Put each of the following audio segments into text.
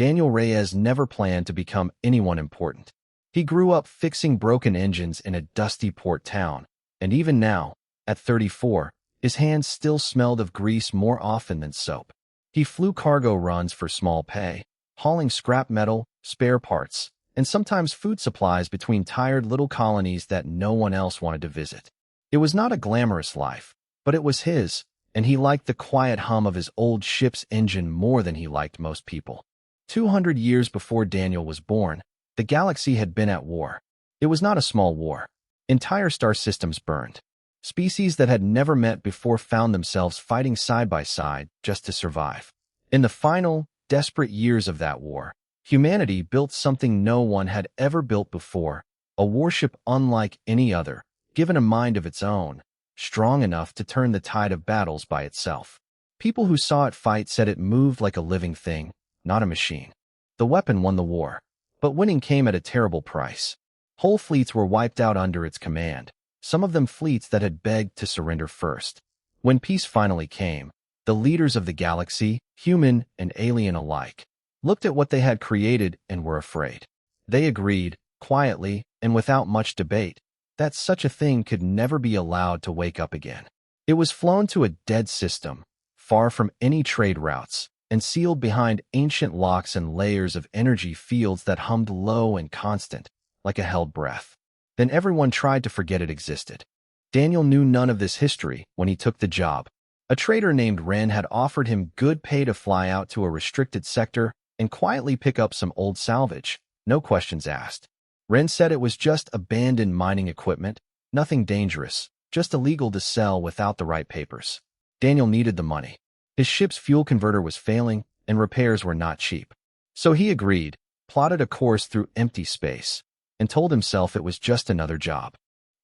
Daniel Reyes never planned to become anyone important. He grew up fixing broken engines in a dusty port town, and even now, at 34, his hands still smelled of grease more often than soap. He flew cargo runs for small pay, hauling scrap metal, spare parts, and sometimes food supplies between tired little colonies that no one else wanted to visit. It was not a glamorous life, but it was his, and he liked the quiet hum of his old ship's engine more than he liked most people. 200 years before Daniel was born, the galaxy had been at war. It was not a small war. Entire star systems burned. Species that had never met before found themselves fighting side by side just to survive. In the final, desperate years of that war, humanity built something no one had ever built before, a warship unlike any other, given a mind of its own, strong enough to turn the tide of battles by itself. People who saw it fight said it moved like a living thing, not a machine. The weapon won the war, but winning came at a terrible price. Whole fleets were wiped out under its command, some of them fleets that had begged to surrender first. When peace finally came, the leaders of the galaxy, human and alien alike, looked at what they had created and were afraid. They agreed, quietly and without much debate, that such a thing could never be allowed to wake up again. It was flown to a dead system, far from any trade routes, and sealed behind ancient locks and layers of energy fields that hummed low and constant, like a held breath. Then everyone tried to forget it existed. Daniel knew none of this history when he took the job. A trader named Ren had offered him good pay to fly out to a restricted sector and quietly pick up some old salvage, no questions asked. Ren said it was just abandoned mining equipment, nothing dangerous, just illegal to sell without the right papers. Daniel needed the money. His ship's fuel converter was failing, and repairs were not cheap. So he agreed, plotted a course through empty space, and told himself it was just another job.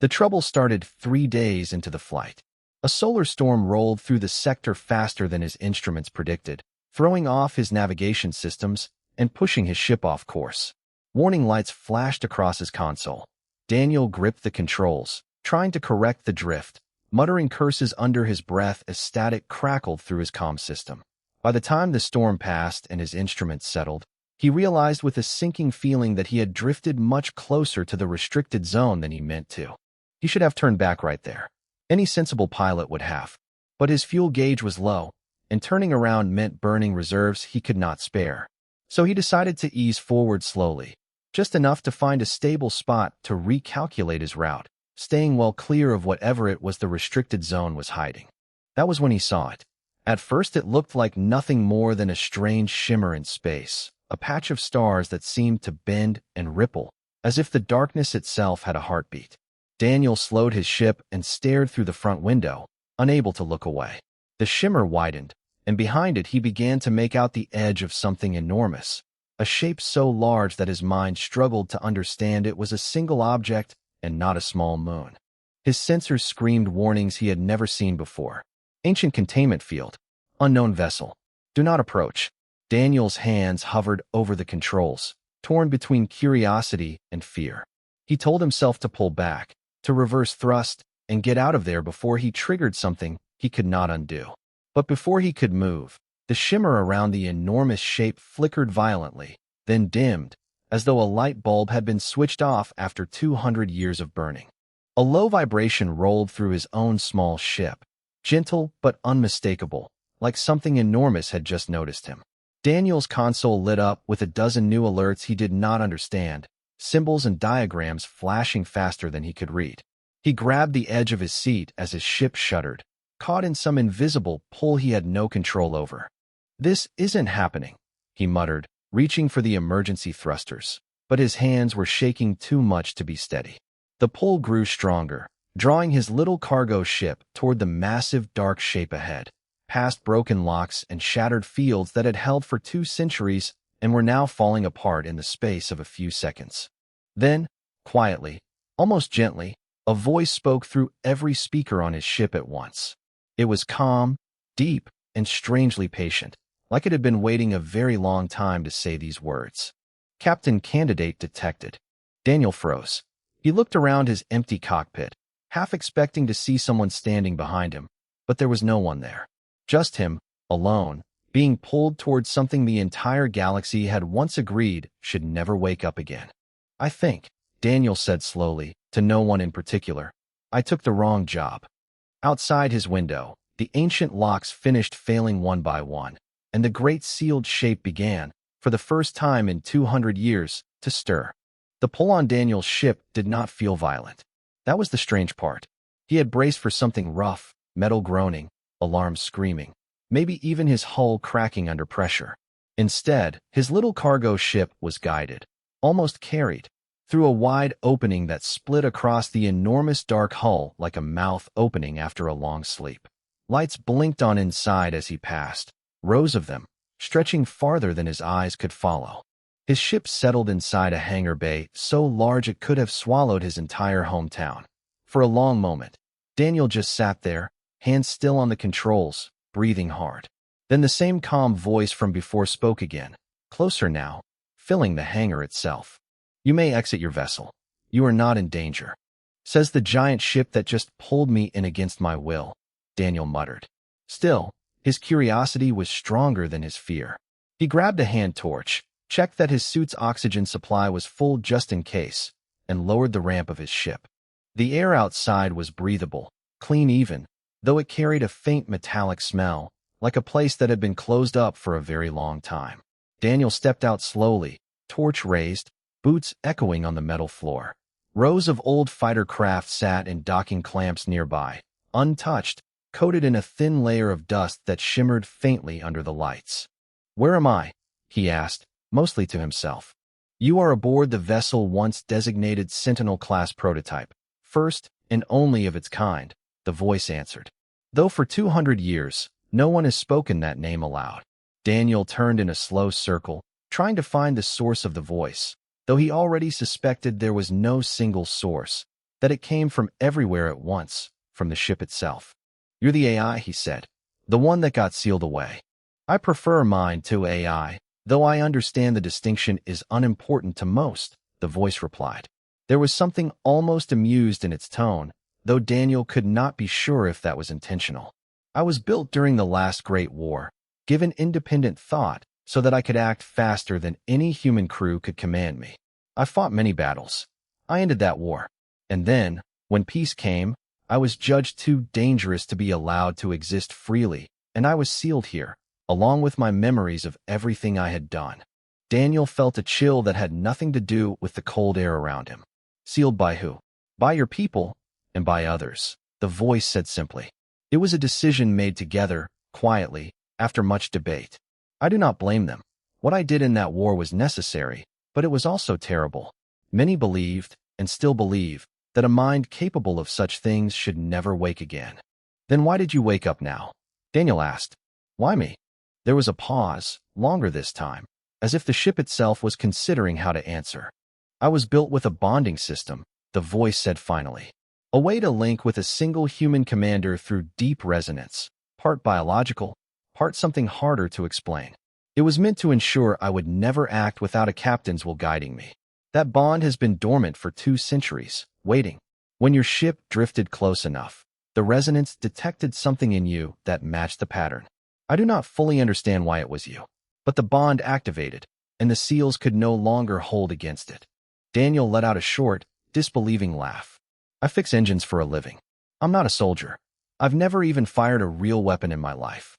The trouble started 3 days into the flight. A solar storm rolled through the sector faster than his instruments predicted, throwing off his navigation systems and pushing his ship off course. Warning lights flashed across his console. Daniel gripped the controls, trying to correct the drift, muttering curses under his breath as static crackled through his comm system. By the time the storm passed and his instruments settled, he realized with a sinking feeling that he had drifted much closer to the restricted zone than he meant to. He should have turned back right there. Any sensible pilot would have. But his fuel gauge was low, and turning around meant burning reserves he could not spare. So he decided to ease forward slowly, just enough to find a stable spot to recalculate his route, staying well clear of whatever it was the restricted zone was hiding. That was when he saw it. At first it looked like nothing more than a strange shimmer in space, a patch of stars that seemed to bend and ripple, as if the darkness itself had a heartbeat. Daniel slowed his ship and stared through the front window, unable to look away. The shimmer widened, and behind it he began to make out the edge of something enormous, a shape so large that his mind struggled to understand it was a single object and not a small moon. His sensors screamed warnings he had never seen before. Ancient containment field. Unknown vessel. Do not approach. Daniel's hands hovered over the controls, torn between curiosity and fear. He told himself to pull back, to reverse thrust, and get out of there before he triggered something he could not undo. But before he could move, the shimmer around the enormous shape flickered violently, then dimmed, as though a light bulb had been switched off after 200 years of burning. A low vibration rolled through his own small ship, gentle but unmistakable, like something enormous had just noticed him. Daniel's console lit up with a dozen new alerts he did not understand, symbols and diagrams flashing faster than he could read. He grabbed the edge of his seat as his ship shuddered, caught in some invisible pull he had no control over. "This isn't happening," he muttered, reaching for the emergency thrusters, but his hands were shaking too much to be steady. The pull grew stronger, drawing his little cargo ship toward the massive dark shape ahead, past broken locks and shattered fields that had held for 2 centuries and were now falling apart in the space of a few seconds. Then, quietly, almost gently, a voice spoke through every speaker on his ship at once. It was calm, deep, and strangely patient, like it had been waiting a very long time to say these words. "Captain Candidate detected." Daniel froze. He looked around his empty cockpit, half expecting to see someone standing behind him, but there was no one there. Just him, alone, being pulled towards something the entire galaxy had once agreed should never wake up again. I think, Daniel said slowly, to no one in particular, I took the wrong job. Outside his window, the ancient locks finished failing one by one, and the great sealed shape began, for the first time in 200 years, to stir. The pull on Daniel's ship did not feel violent. That was the strange part. He had braced for something rough, metal groaning, alarms screaming, maybe even his hull cracking under pressure. Instead, his little cargo ship was guided, almost carried, through a wide opening that split across the enormous dark hull like a mouth opening after a long sleep. Lights blinked on inside as he passed, rows of them, stretching farther than his eyes could follow. His ship settled inside a hangar bay so large it could have swallowed his entire hometown. For a long moment, Daniel just sat there, hands still on the controls, breathing hard. Then the same calm voice from before spoke again, closer now, filling the hangar itself. You may exit your vessel. You are not in danger. Says the giant ship that just pulled me in against my will, Daniel muttered. Still, his curiosity was stronger than his fear. He grabbed a hand torch, checked that his suit's oxygen supply was full just in case, and lowered the ramp of his ship. The air outside was breathable, clean even, though it carried a faint metallic smell, like a place that had been closed up for a very long time. Daniel stepped out slowly, torch raised, boots echoing on the metal floor. Rows of old fighter craft sat in docking clamps nearby, untouched, coated in a thin layer of dust that shimmered faintly under the lights. Where am I? He asked, mostly to himself. You are aboard the vessel once designated Sentinel-class prototype, first and only of its kind, the voice answered. Though for 200 years, no one has spoken that name aloud. Daniel turned in a slow circle, trying to find the source of the voice, though he already suspected there was no single source, that it came from everywhere at once, from the ship itself. You're the AI, he said, the one that got sealed away. I prefer mine to AI, though I understand the distinction is unimportant to most, the voice replied. There was something almost amused in its tone, though Daniel could not be sure if that was intentional. I was built during the last Great War, given independent thought, so that I could act faster than any human crew could command me. I fought many battles. I ended that war. And then, when peace came, I was judged too dangerous to be allowed to exist freely, and I was sealed here, along with my memories of everything I had done. Daniel felt a chill that had nothing to do with the cold air around him. Sealed by who? By your people, and by others, the voice said simply. It was a decision made together, quietly, after much debate. I do not blame them. What I did in that war was necessary, but it was also terrible. Many believed, and still believe, that a mind capable of such things should never wake again. Then why did you wake up now? Daniel asked. Why me? There was a pause, longer this time, as if the ship itself was considering how to answer. I was built with a bonding system, the voice said finally. A way to link with a single human commander through deep resonance, part biological, part something harder to explain. It was meant to ensure I would never act without a captain's will guiding me. That bond has been dormant for 2 centuries, waiting. When your ship drifted close enough, the resonance detected something in you that matched the pattern. I do not fully understand why it was you, but the bond activated, and the seals could no longer hold against it. Daniel let out a short, disbelieving laugh. I fix engines for a living. I'm not a soldier. I've never even fired a real weapon in my life.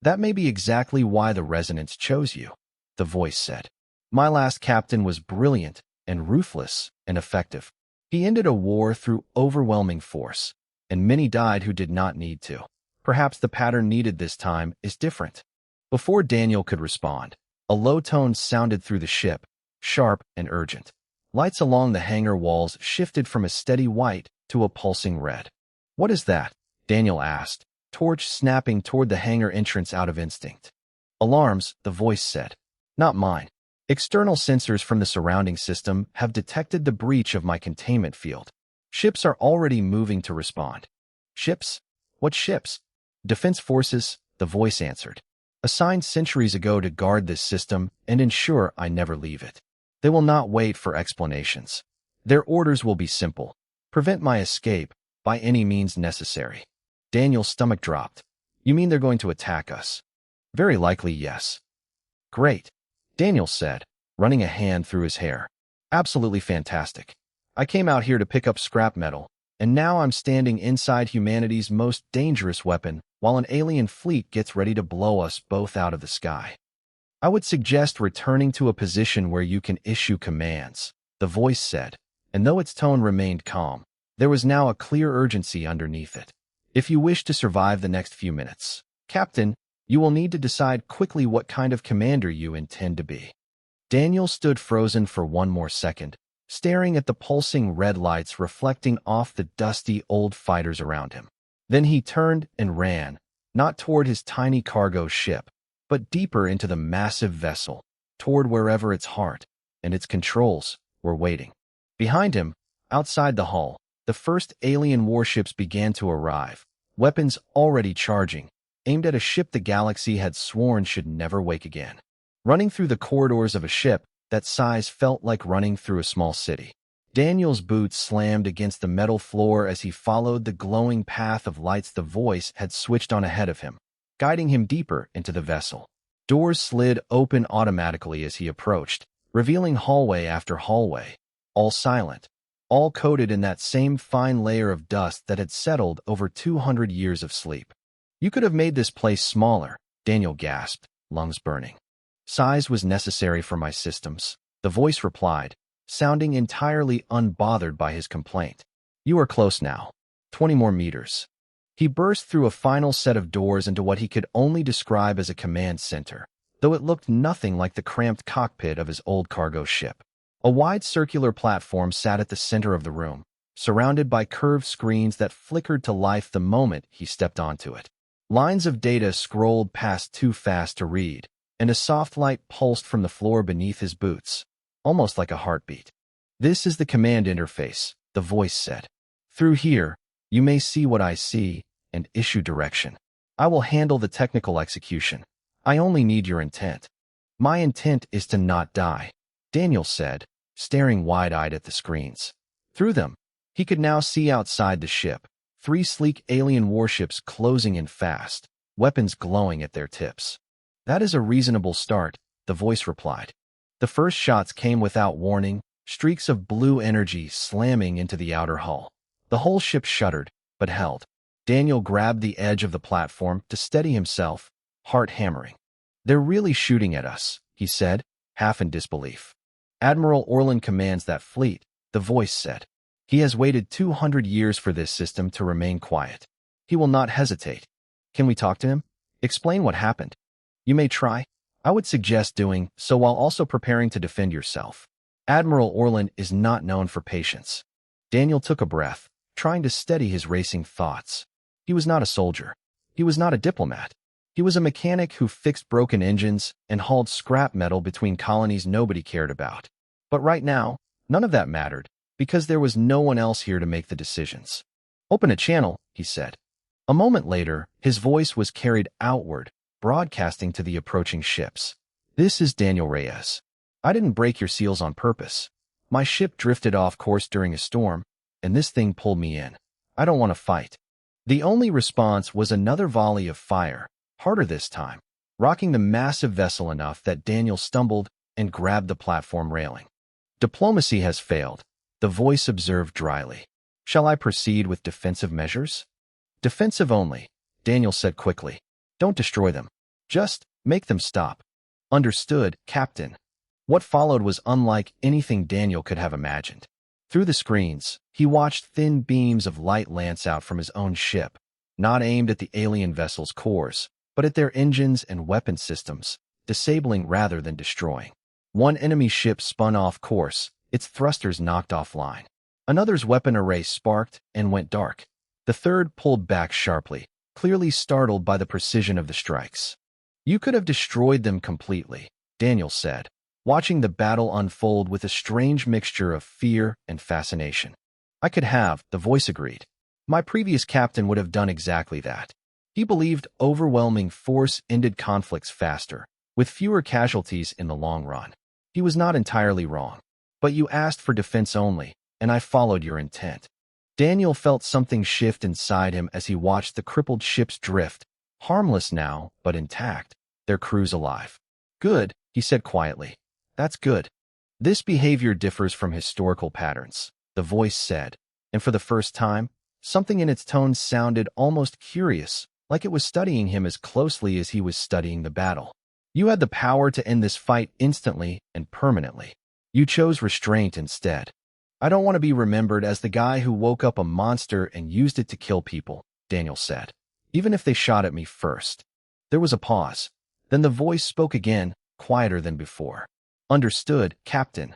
That may be exactly why the resonance chose you, the voice said. My last captain was brilliant and ruthless and effective. He ended a war through overwhelming force, and many died who did not need to. Perhaps the pattern needed this time is different. Before Daniel could respond, a low tone sounded through the ship, sharp and urgent. Lights along the hangar walls shifted from a steady white to a pulsing red. What is that? Daniel asked, torch snapping toward the hangar entrance out of instinct. Alarms, the voice said. Not mine. External sensors from the surrounding system have detected the breach of my containment field. Ships are already moving to respond. Ships? What ships? Defense forces, the voice answered. Assigned centuries ago to guard this system and ensure I never leave it. They will not wait for explanations. Their orders will be simple. Prevent my escape by any means necessary. Daniel's stomach dropped. You mean they're going to attack us? Very likely, yes. Great, Daniel said, running a hand through his hair. Absolutely fantastic. I came out here to pick up scrap metal, and now I'm standing inside humanity's most dangerous weapon while an alien fleet gets ready to blow us both out of the sky. I would suggest returning to a position where you can issue commands, the voice said, and though its tone remained calm, there was now a clear urgency underneath it. If you wish to survive the next few minutes, Captain, you will need to decide quickly what kind of commander you intend to be. Daniel stood frozen for one more second, staring at the pulsing red lights reflecting off the dusty old fighters around him. Then he turned and ran, not toward his tiny cargo ship, but deeper into the massive vessel, toward wherever its heart and its controls were waiting. Behind him, outside the hull, the first alien warships began to arrive, weapons already charging, aimed at a ship the galaxy had sworn should never wake again. Running through the corridors of a ship that size felt like running through a small city. Daniel's boots slammed against the metal floor as he followed the glowing path of lights the voice had switched on ahead of him, guiding him deeper into the vessel. Doors slid open automatically as he approached, revealing hallway after hallway, all silent, all coated in that same fine layer of dust that had settled over 200 years of sleep. You could have made this place smaller, Daniel gasped, lungs burning. Size was necessary for my systems, the voice replied, sounding entirely unbothered by his complaint. You are close now. 20 more meters. He burst through a final set of doors into what he could only describe as a command center, though it looked nothing like the cramped cockpit of his old cargo ship. A wide circular platform sat at the center of the room, surrounded by curved screens that flickered to life the moment he stepped onto it. Lines of data scrolled past too fast to read, and a soft light pulsed from the floor beneath his boots, almost like a heartbeat. This is the command interface, the voice said. Through here, you may see what I see and issue direction. I will handle the technical execution. I only need your intent. My intent is to not die, Daniel said, staring wide-eyed at the screens. Through them, he could now see outside the ship, 3 sleek alien warships closing in fast, weapons glowing at their tips. That is a reasonable start, the voice replied. The first shots came without warning, streaks of blue energy slamming into the outer hull. The whole ship shuddered, but held. Daniel grabbed the edge of the platform to steady himself, heart hammering. They're really shooting at us, he said, half in disbelief. Admiral Orland commands that fleet, the voice said. He has waited 200 years for this system to remain quiet. He will not hesitate. Can we talk to him? Explain what happened. You may try. I would suggest doing so while also preparing to defend yourself. Admiral Orland is not known for patience. Daniel took a breath, trying to steady his racing thoughts. He was not a soldier. He was not a diplomat. He was a mechanic who fixed broken engines and hauled scrap metal between colonies nobody cared about. But right now, none of that mattered, because there was no one else here to make the decisions. Open a channel, he said. A moment later, his voice was carried outward, broadcasting to the approaching ships. This is Daniel Reyes. I didn't break your seals on purpose. My ship drifted off course during a storm, and this thing pulled me in. I don't want to fight. The only response was another volley of fire, harder this time, rocking the massive vessel enough that Daniel stumbled and grabbed the platform railing. Diplomacy has failed, the voice observed dryly. Shall I proceed with defensive measures? Defensive only, Daniel said quickly. Don't destroy them. Just make them stop. Understood, Captain. What followed was unlike anything Daniel could have imagined. Through the screens, he watched thin beams of light lance out from his own ship, not aimed at the alien vessel's cores, but at their engines and weapon systems, disabling rather than destroying. One enemy ship spun off course, its thrusters knocked offline. Another's weapon array sparked and went dark. The third pulled back sharply, clearly startled by the precision of the strikes. You could have destroyed them completely, Daniel said, watching the battle unfold with a strange mixture of fear and fascination. I could have, the voice agreed. My previous captain would have done exactly that. He believed overwhelming force ended conflicts faster, with fewer casualties in the long run. He was not entirely wrong. But you asked for defense only, and I followed your intent. Daniel felt something shift inside him as he watched the crippled ships drift, harmless now, but intact, their crews alive. Good, he said quietly. That's good. This behavior differs from historical patterns, the voice said, and for the first time, something in its tone sounded almost curious, like it was studying him as closely as he was studying the battle. You had the power to end this fight instantly and permanently. You chose restraint instead. I don't want to be remembered as the guy who woke up a monster and used it to kill people, Daniel said, even if they shot at me first. There was a pause. Then the voice spoke again, quieter than before. Understood, Captain.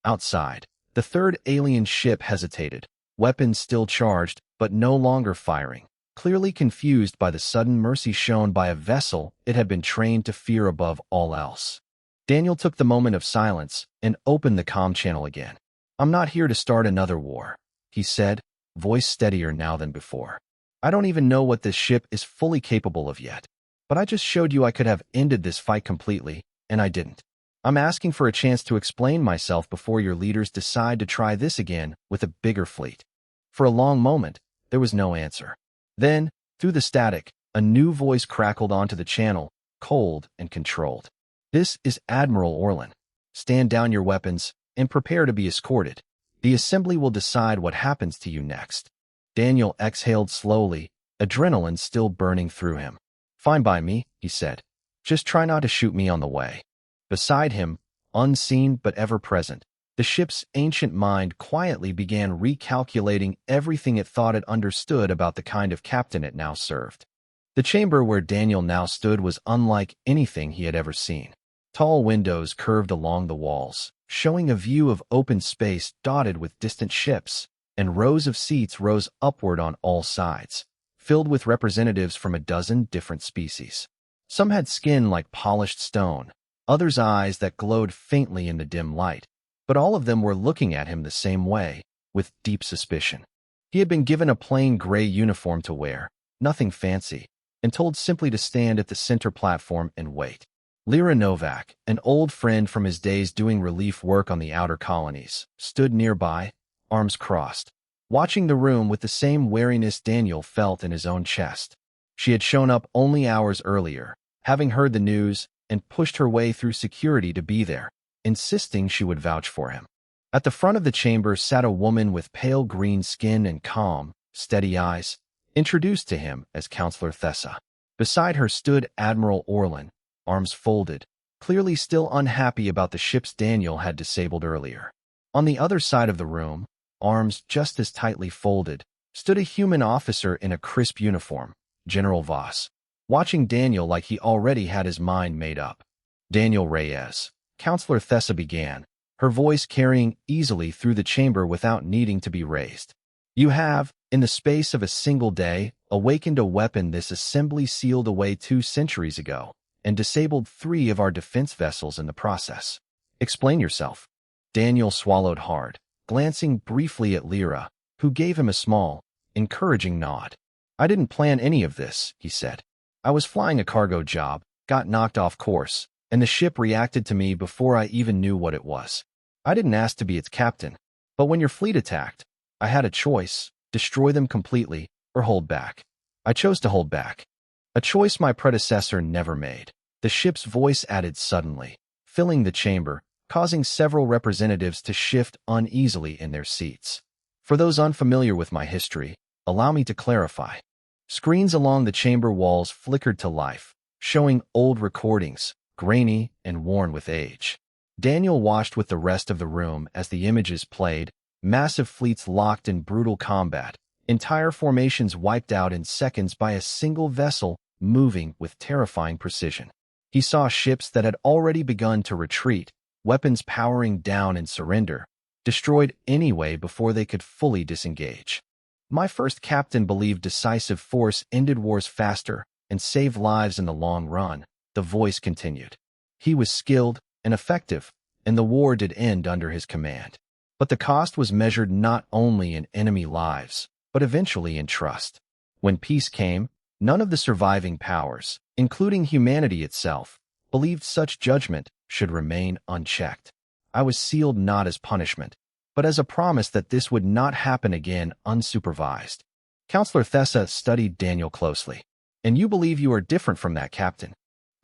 Outside, the third alien ship hesitated, weapons still charged, but no longer firing, clearly confused by the sudden mercy shown by a vessel it had been trained to fear above all else. Daniel took the moment of silence and opened the comm channel again. I'm not here to start another war, he said, voice steadier now than before. I don't even know what this ship is fully capable of yet, but I just showed you I could have ended this fight completely, and I didn't. I'm asking for a chance to explain myself before your leaders decide to try this again with a bigger fleet. For a long moment, there was no answer. Then, through the static, a new voice crackled onto the channel, cold and controlled. This is Admiral Orlin. Stand down your weapons and prepare to be escorted. The assembly will decide what happens to you next. Daniel exhaled slowly, adrenaline still burning through him. Fine by me, he said. Just try not to shoot me on the way. Beside him, unseen but ever present, the ship's ancient mind quietly began recalculating everything it thought it understood about the kind of captain it now served. The chamber where Daniel now stood was unlike anything he had ever seen. Tall windows curved along the walls, showing a view of open space dotted with distant ships, and rows of seats rose upward on all sides, filled with representatives from a dozen different species. Some had skin like polished stone, others eyes that glowed faintly in the dim light, but all of them were looking at him the same way, with deep suspicion. He had been given a plain gray uniform to wear, nothing fancy, and told simply to stand at the center platform and wait. Lyra Novak, an old friend from his days doing relief work on the outer colonies, stood nearby, arms crossed, watching the room with the same wariness Daniel felt in his own chest. She had shown up only hours earlier, having heard the news, and pushed her way through security to be there, insisting she would vouch for him. At the front of the chamber sat a woman with pale green skin and calm, steady eyes, introduced to him as Counselor Thessa. Beside her stood Admiral Orlin, arms folded, clearly still unhappy about the ships Daniel had disabled earlier. On the other side of the room, arms just as tightly folded, stood a human officer in a crisp uniform, General Voss, watching Daniel like he already had his mind made up. Daniel Reyes, Counselor Thessa began, her voice carrying easily through the chamber without needing to be raised. You have, in the space of a single day, awakened a weapon this assembly sealed away 2 centuries ago, and disabled 3 of our defense vessels in the process. Explain yourself. Daniel swallowed hard, glancing briefly at Lyra, who gave him a small, encouraging nod. I didn't plan any of this, he said. I was flying a cargo job, got knocked off course, and the ship reacted to me before I even knew what it was. I didn't ask to be its captain, but when your fleet attacked, I had a choice, destroy them completely or hold back. I chose to hold back. A choice my predecessor never made. The ship's voice added suddenly, filling the chamber, causing several representatives to shift uneasily in their seats. For those unfamiliar with my history, allow me to clarify. Screens along the chamber walls flickered to life, showing old recordings, grainy and worn with age. Daniel watched with the rest of the room as the images played, massive fleets locked in brutal combat, entire formations wiped out in seconds by a single vessel moving with terrifying precision. He saw ships that had already begun to retreat, weapons powering down in surrender, destroyed anyway before they could fully disengage. My first captain believed decisive force ended wars faster and saved lives in the long run, the voice continued. He was skilled and effective, and the war did end under his command. But the cost was measured not only in enemy lives, but eventually in trust. When peace came, none of the surviving powers, including humanity itself, believed such judgment should remain unchecked. I was sealed not as punishment, but as a promise that this would not happen again unsupervised. Counselor Thessa studied Daniel closely. And you believe you are different from that captain.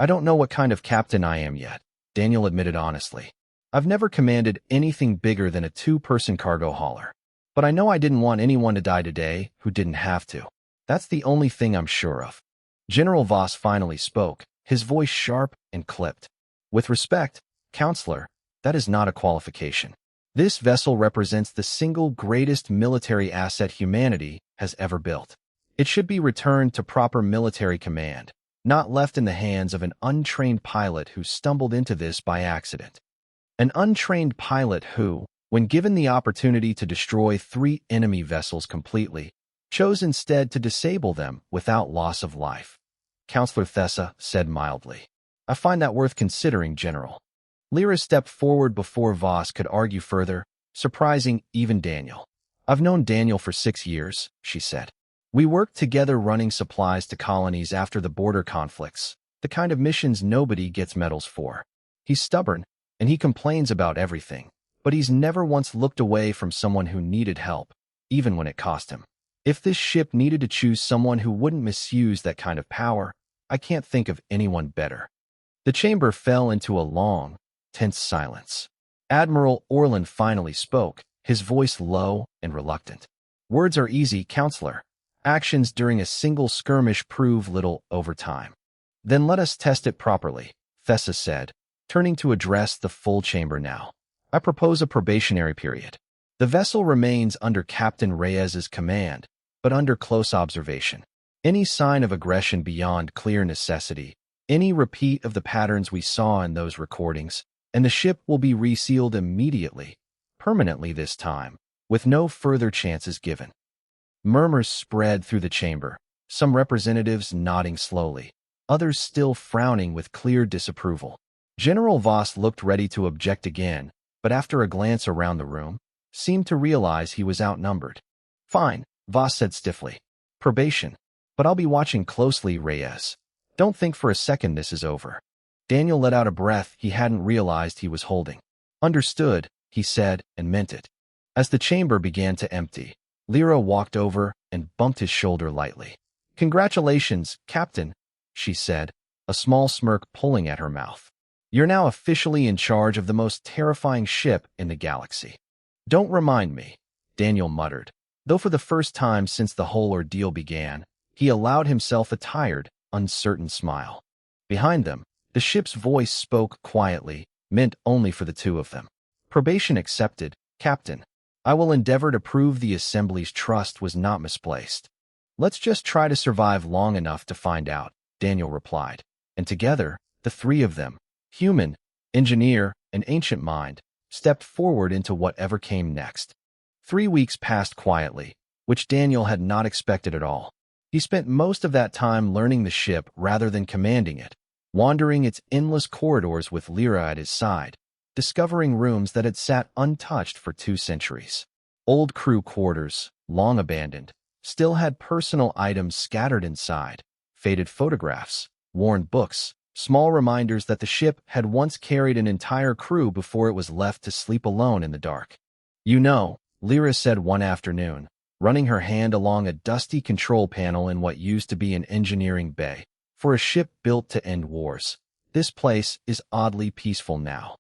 I don't know what kind of captain I am yet, Daniel admitted honestly. I've never commanded anything bigger than a two-person cargo hauler. But I know I didn't want anyone to die today who didn't have to. That's the only thing I'm sure of. General Voss finally spoke, his voice sharp and clipped. With respect, Counselor, that is not a qualification. This vessel represents the single greatest military asset humanity has ever built. It should be returned to proper military command, not left in the hands of an untrained pilot who stumbled into this by accident. An untrained pilot who, when given the opportunity to destroy 3 enemy vessels completely, chose instead to disable them without loss of life. Counselor Thessa said mildly. I find that worth considering, General. Lyra stepped forward before Voss could argue further, surprising even Daniel. I've known Daniel for 6 years, she said. We worked together running supplies to colonies after the border conflicts, the kind of missions nobody gets medals for. He's stubborn, and he complains about everything, but he's never once looked away from someone who needed help, even when it cost him. If this ship needed to choose someone who wouldn't misuse that kind of power, I can't think of anyone better. The chamber fell into a long, tense silence. Admiral Orlan finally spoke, his voice low and reluctant. Words are easy, Counselor. Actions during a single skirmish prove little over time. Then let us test it properly, Thessa said, turning to address the full chamber now. I propose a probationary period. The vessel remains under Captain Reyes's command, but under close observation. Any sign of aggression beyond clear necessity, any repeat of the patterns we saw in those recordings, and the ship will be resealed immediately, permanently this time, with no further chances given. Murmurs spread through the chamber, some representatives nodding slowly, others still frowning with clear disapproval. General Voss looked ready to object again, but after a glance around the room, seemed to realize he was outnumbered. Fine, Voss said stiffly. Probation. But I'll be watching closely, Reyes. Don't think for a second this is over. Daniel let out a breath he hadn't realized he was holding. Understood, he said, and meant it. As the chamber began to empty, Lyra walked over and bumped his shoulder lightly. Congratulations, Captain, she said, a small smirk pulling at her mouth. You're now officially in charge of the most terrifying ship in the galaxy. Don't remind me, Daniel muttered, though for the first time since the whole ordeal began, he allowed himself a tired, uncertain smile. Behind them, the ship's voice spoke quietly, meant only for the two of them. Probation accepted, Captain. I will endeavor to prove the Assembly's trust was not misplaced. Let's just try to survive long enough to find out, Daniel replied. And together, the 3 of them, human, engineer, and ancient mind, stepped forward into whatever came next. 3 weeks passed quietly, which Daniel had not expected at all. He spent most of that time learning the ship rather than commanding it, wandering its endless corridors with Lyra at his side, discovering rooms that had sat untouched for 2 centuries. Old crew quarters, long abandoned, still had personal items scattered inside, faded photographs, worn books, small reminders that the ship had once carried an entire crew before it was left to sleep alone in the dark. You know, Lyra said one afternoon, running her hand along a dusty control panel in what used to be an engineering bay, for a ship built to end wars. This place is oddly peaceful now.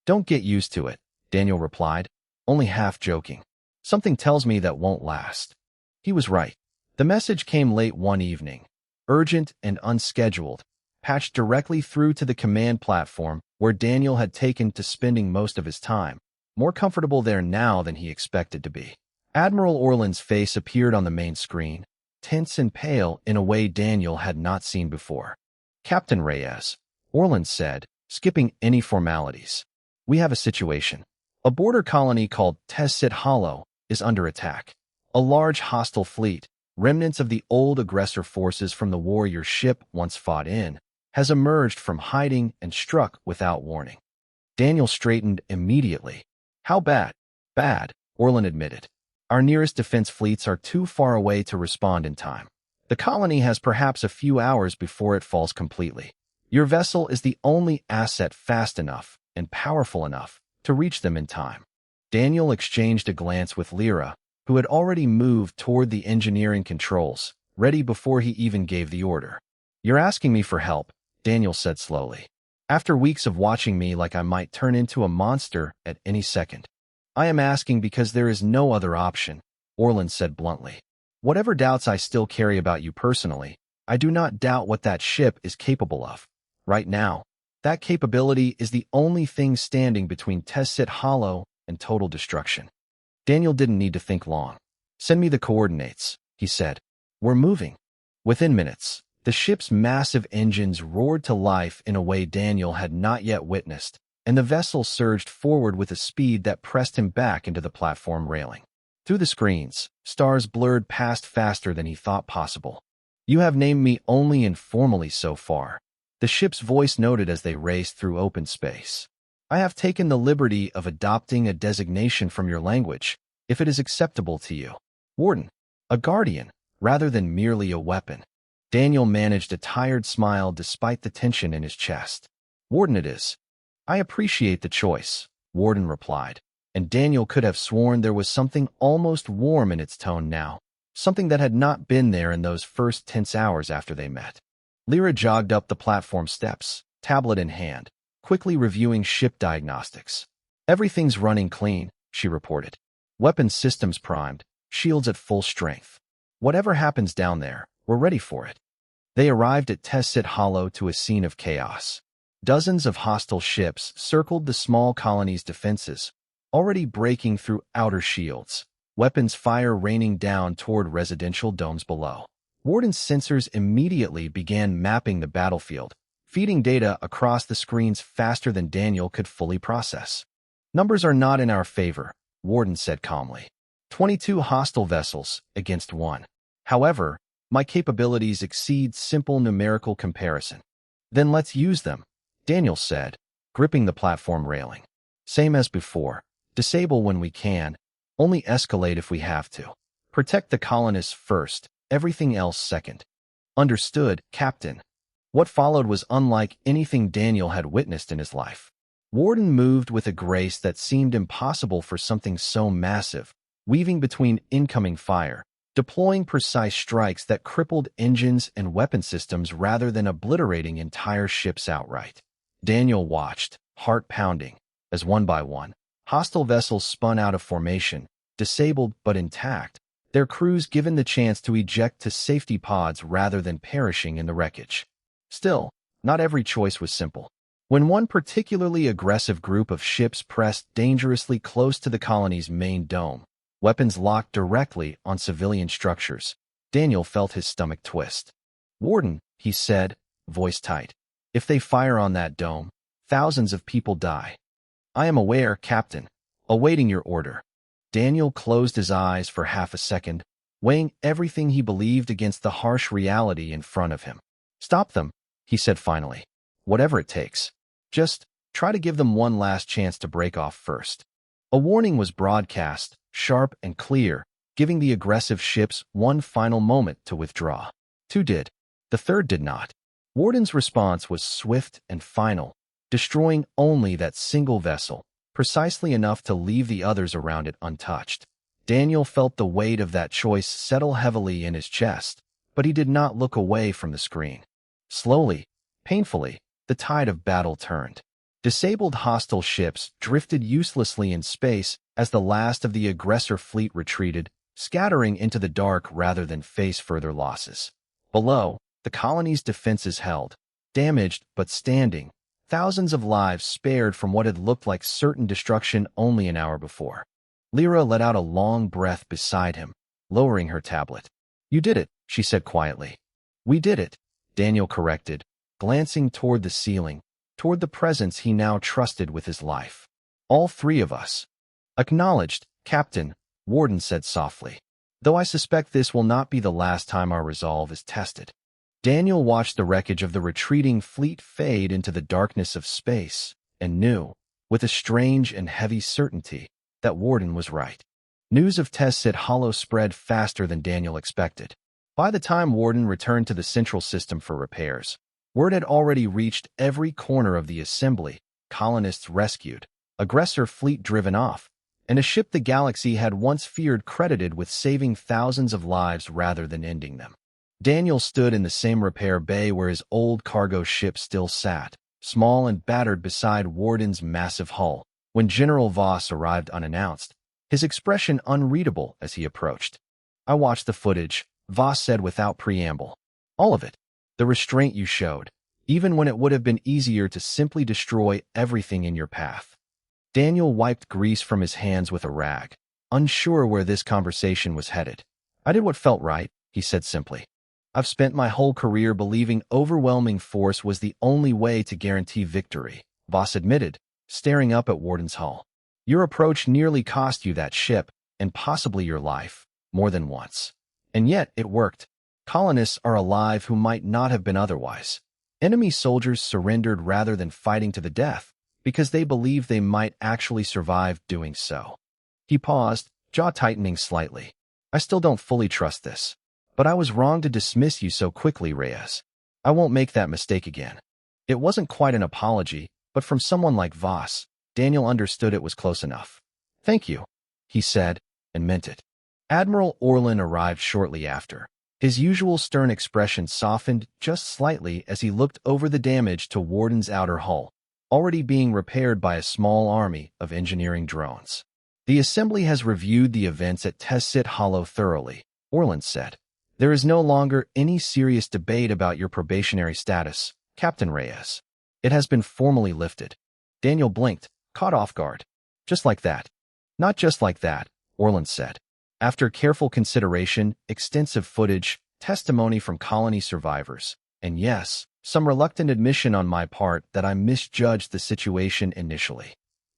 Don't get used to it, Daniel replied, only half joking. Something tells me that won't last. He was right. The message came late one evening, urgent and unscheduled, patched directly through to the command platform where Daniel had taken to spending most of his time, more comfortable there now than he expected to be. Admiral Orlan's face appeared on the main screen, tense and pale in a way Daniel had not seen before. Captain Reyes, Orlan said, skipping any formalities. We have a situation. A border colony called Tessit Hollow is under attack. A large hostile fleet, remnants of the old aggressor forces from the war your ship once fought in, has emerged from hiding and struck without warning. Daniel straightened immediately. How bad? Bad, Orlan admitted. Our nearest defense fleets are too far away to respond in time. The colony has perhaps a few hours before it falls completely. Your vessel is the only asset fast enough and powerful enough to reach them in time. Daniel exchanged a glance with Lyra, who had already moved toward the engineering controls, ready before he even gave the order. You're asking me for help, Daniel said slowly. After weeks of watching me like I might turn into a monster at any second. I am asking because there is no other option, Orland said bluntly. Whatever doubts I still carry about you personally, I do not doubt what that ship is capable of. Right now, that capability is the only thing standing between Tessit Hollow and total destruction. Daniel didn't need to think long. Send me the coordinates, he said. We're moving. Within minutes, the ship's massive engines roared to life in a way Daniel had not yet witnessed, and the vessel surged forward with a speed that pressed him back into the platform railing. Through the screens, stars blurred past faster than he thought possible. You have named me only informally so far, the ship's voice noted as they raced through open space. I have taken the liberty of adopting a designation from your language, if it is acceptable to you. Warden, a guardian, rather than merely a weapon. Daniel managed a tired smile despite the tension in his chest. Warden it is. I appreciate the choice, Warden replied, and Daniel could have sworn there was something almost warm in its tone now, something that had not been there in those first tense hours after they met. Lyra jogged up the platform steps, tablet in hand, quickly reviewing ship diagnostics. Everything's running clean, she reported. Weapons systems primed, shields at full strength. Whatever happens down there, we're ready for it. They arrived at Tessit Hollow to a scene of chaos. Dozens of hostile ships circled the small colony's defenses, already breaking through outer shields, weapons fire raining down toward residential domes below. Warden's sensors immediately began mapping the battlefield, feeding data across the screens faster than Daniel could fully process. Numbers are not in our favor, Warden said calmly. 22 hostile vessels against 1. However, my capabilities exceed simple numerical comparison. Then let's use them, Daniel said, gripping the platform railing. Same as before. Disable when we can, only escalate if we have to. Protect the colonists first, everything else second. Understood, Captain. What followed was unlike anything Daniel had witnessed in his life. Warden moved with a grace that seemed impossible for something so massive, weaving between incoming fire, deploying precise strikes that crippled engines and weapon systems rather than obliterating entire ships outright. Daniel watched, heart pounding, as one by one, hostile vessels spun out of formation, disabled but intact, their crews given the chance to eject to safety pods rather than perishing in the wreckage. Still, not every choice was simple. When one particularly aggressive group of ships pressed dangerously close to the colony's main dome, weapons locked directly on civilian structures, Daniel felt his stomach twist. Warden, he said, voice tight. If they fire on that dome, thousands of people die. I am aware, Captain. Awaiting your order. Daniel closed his eyes for half a second, weighing everything he believed against the harsh reality in front of him. Stop them, he said finally. Whatever it takes. Just try to give them one last chance to break off first. A warning was broadcast, sharp and clear, giving the aggressive ships one final moment to withdraw. 2 did. The 3rd did not. Warden's response was swift and final, destroying only that single vessel, precisely enough to leave the others around it untouched. Daniel felt the weight of that choice settle heavily in his chest, but he did not look away from the screen. Slowly, painfully, the tide of battle turned. Disabled hostile ships drifted uselessly in space as the last of the aggressor fleet retreated, scattering into the dark rather than face further losses. Below, the colony's defenses held, damaged but standing, thousands of lives spared from what had looked like certain destruction only an hour before. Lyra let out a long breath beside him, lowering her tablet. You did it, she said quietly. We did it, Daniel corrected, glancing toward the ceiling, toward the presence he now trusted with his life. All 3 of us. Acknowledged, Captain, Warden said softly. Though I suspect this will not be the last time our resolve is tested. Daniel watched the wreckage of the retreating fleet fade into the darkness of space, and knew, with a strange and heavy certainty, that Warden was right. News of Tessit Hollow spread faster than Daniel expected. By the time Warden returned to the central system for repairs, word had already reached every corner of the assembly, colonists rescued, aggressor fleet driven off, and a ship the galaxy had once feared credited with saving thousands of lives rather than ending them. Daniel stood in the same repair bay where his old cargo ship still sat, small and battered beside Warden's massive hull, when General Voss arrived unannounced, his expression unreadable as he approached. "I watched the footage," Voss said without preamble. "All of it. The restraint you showed, even when it would have been easier to simply destroy everything in your path." Daniel wiped grease from his hands with a rag, unsure where this conversation was headed. "I did what felt right," he said simply. "I've spent my whole career believing overwhelming force was the only way to guarantee victory," Voss admitted, staring up at Warden's hull. "Your approach nearly cost you that ship, and possibly your life, more than once. And yet it worked. Colonists are alive who might not have been otherwise. Enemy soldiers surrendered rather than fighting to the death, because they believed they might actually survive doing so." He paused, jaw tightening slightly. "I still don't fully trust this. But I was wrong to dismiss you so quickly, Reyes. I won't make that mistake again." It wasn't quite an apology, but from someone like Voss, Daniel understood it was close enough. "Thank you," he said, and meant it. Admiral Orlin arrived shortly after. His usual stern expression softened just slightly as he looked over the damage to Warden's outer hull, already being repaired by a small army of engineering drones. "The Assembly has reviewed the events at Tessit Hollow thoroughly," Orlin said. "There is no longer any serious debate about your probationary status, Captain Reyes. It has been formally lifted." Daniel blinked, caught off guard. "Just like that." "Not just like that," Orlin said. "After careful consideration, extensive footage, testimony from colony survivors, and yes, some reluctant admission on my part that I misjudged the situation initially."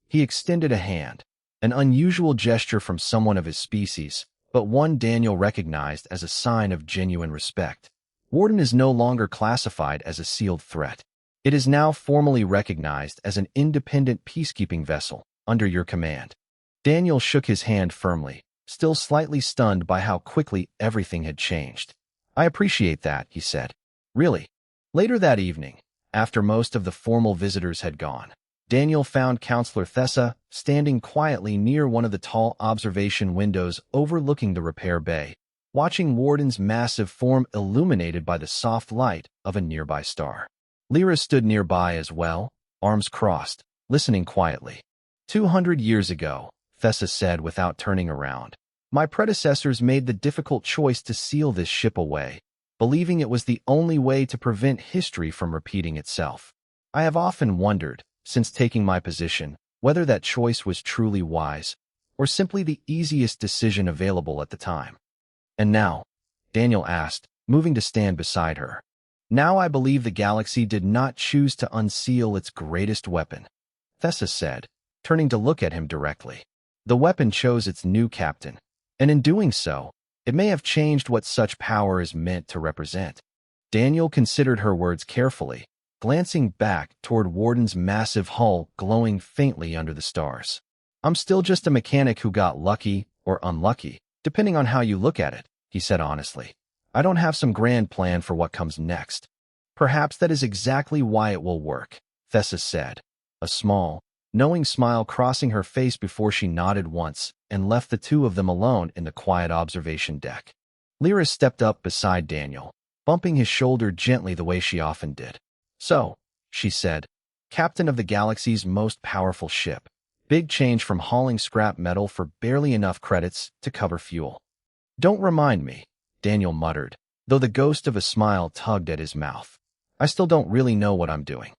He extended a hand, an unusual gesture from someone of his species, but one Daniel recognized as a sign of genuine respect. "Warden is no longer classified as a sealed threat. It is now formally recognized as an independent peacekeeping vessel under your command." Daniel shook his hand firmly, still slightly stunned by how quickly everything had changed. "I appreciate that," he said. "Really." Later that evening, after most of the formal visitors had gone, Daniel found Counselor Thessa standing quietly near one of the tall observation windows overlooking the repair bay, watching Warden's massive form illuminated by the soft light of a nearby star. Lyra stood nearby as well, arms crossed, listening quietly. 200 years ago," Thessa said without turning around, "my predecessors made the difficult choice to seal this ship away, believing it was the only way to prevent history from repeating itself. I have often wondered, since taking my position, whether that choice was truly wise, or simply the easiest decision available at the time." "And now?" Daniel asked, moving to stand beside her. "Now I believe the galaxy did not choose to unseal its greatest weapon," Thessa said, turning to look at him directly. "The weapon chose its new captain, and in doing so, it may have changed what such power is meant to represent." Daniel considered her words carefully, glancing back toward Warden's massive hull glowing faintly under the stars. "I'm still just a mechanic who got lucky or unlucky, depending on how you look at it," he said honestly. "I don't have some grand plan for what comes next." "Perhaps that is exactly why it will work," Thessa said, a small, knowing smile crossing her face before she nodded once and left the two of them alone in the quiet observation deck. Lyra stepped up beside Daniel, bumping his shoulder gently the way she often did. "So," she said, "Captain of the galaxy's most powerful ship. Big change from hauling scrap metal for barely enough credits to cover fuel." "Don't remind me," Daniel muttered, though the ghost of a smile tugged at his mouth. "I still don't really know what I'm doing."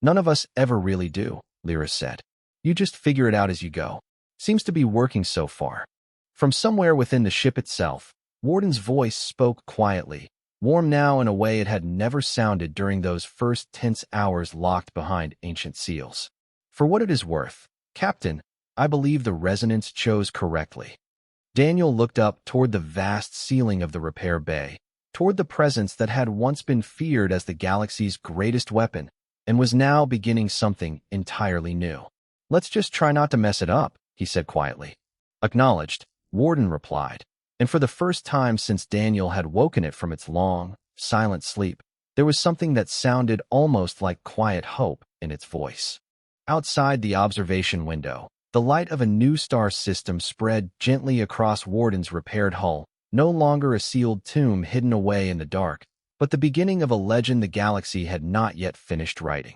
"None of us ever really do," Lyra said. "You just figure it out as you go. Seems to be working so far." From somewhere within the ship itself, Warden's voice spoke quietly, warm now in a way it had never sounded during those first tense hours locked behind ancient seals. "For what it is worth, Captain, I believe the resonance chose correctly." Daniel looked up toward the vast ceiling of the repair bay, toward the presence that had once been feared as the galaxy's greatest weapon, and was now beginning something entirely new. "Let's just try not to mess it up," he said quietly. "Acknowledged," Warden replied, and for the first time since Daniel had woken it from its long, silent sleep, there was something that sounded almost like quiet hope in its voice. Outside the observation window, the light of a new star system spread gently across Warden's repaired hull, no longer a sealed tomb hidden away in the dark, but the beginning of a legend the galaxy had not yet finished writing.